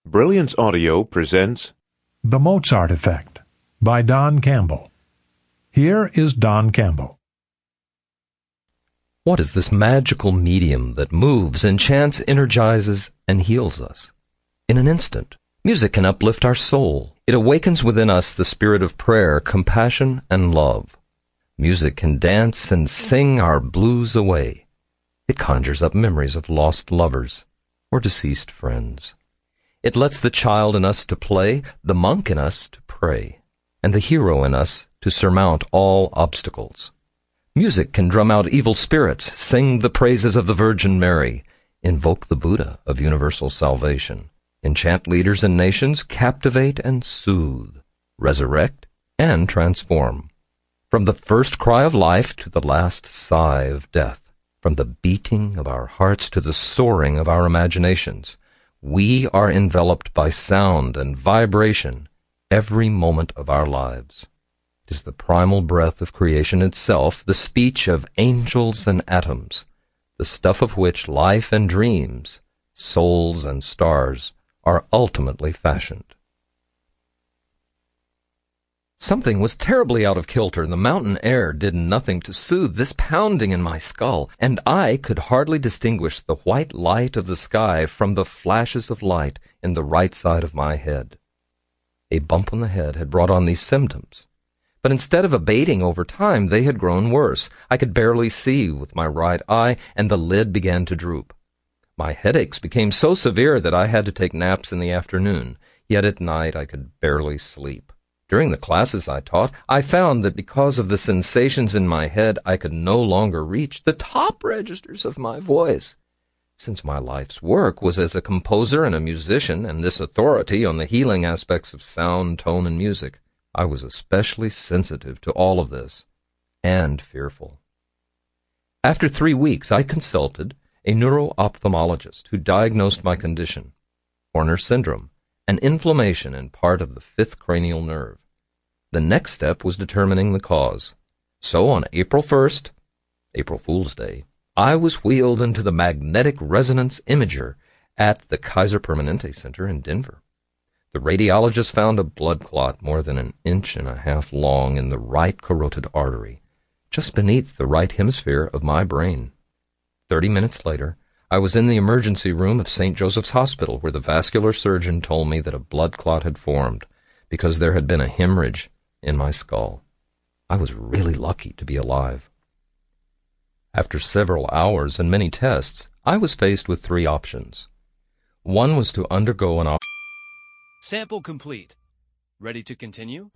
Brilliance Audio presents The Mozart Effect by Don Campbell. Here is Don Campbell. What is this magical medium that moves, enchants, energizes, and heals us? In an instant, music can uplift our soul. It awakens within us the spirit of prayer, compassion, and love. Music can dance and sing our blues away. It conjures up memories of lost lovers or deceased friends. It lets the child in us to play, the monk in us to pray, and the hero in us to surmount all obstacles. Music can drum out evil spirits, sing the praises of the Virgin Mary, invoke the Buddha of universal salvation, enchant leaders and nations, captivate and soothe, resurrect and transform. From the first cry of life to the last sigh of death, from the beating of our hearts to the soaring of our imaginations, we are enveloped by sound and vibration every moment of our lives. It is the primal breath of creation itself, the speech of angels and atoms, the stuff of which life and dreams, souls and stars, are ultimately fashioned. Something was terribly out of kilter. The mountain air did nothing to soothe this pounding in my skull, and I could hardly distinguish the white light of the sky from the flashes of light in the right side of my head. A bump on the head had brought on these symptoms, but instead of abating over time, they had grown worse. I could barely see with my right eye, and the lid began to droop. My headaches became so severe that I had to take naps in the afternoon, yet at night I could barely sleep. During the classes I taught, I found that because of the sensations in my head, I could no longer reach the top registers of my voice. Since my life's work was as a composer and a musician, and this authority on the healing aspects of sound, tone, and music, I was especially sensitive to all of this, and fearful. After 3 weeks, I consulted a neuro-ophthalmologist who diagnosed my condition, Horner syndrome, an inflammation in part of the fifth cranial nerve. The next step was determining the cause. So on April 1st, April Fool's Day, I was wheeled into the magnetic resonance imager at the Kaiser Permanente Center in Denver. The radiologist found a blood clot more than 1.5 inches long in the right carotid artery, just beneath the right hemisphere of my brain. 30 minutes later, I was in the emergency room of St. Joseph's Hospital, where the vascular surgeon told me that a blood clot had formed because there had been a hemorrhage in my skull. I was really lucky to be alive. After several hours and many tests, I was faced with 3 options. One was to undergo an Sample complete. Ready to continue?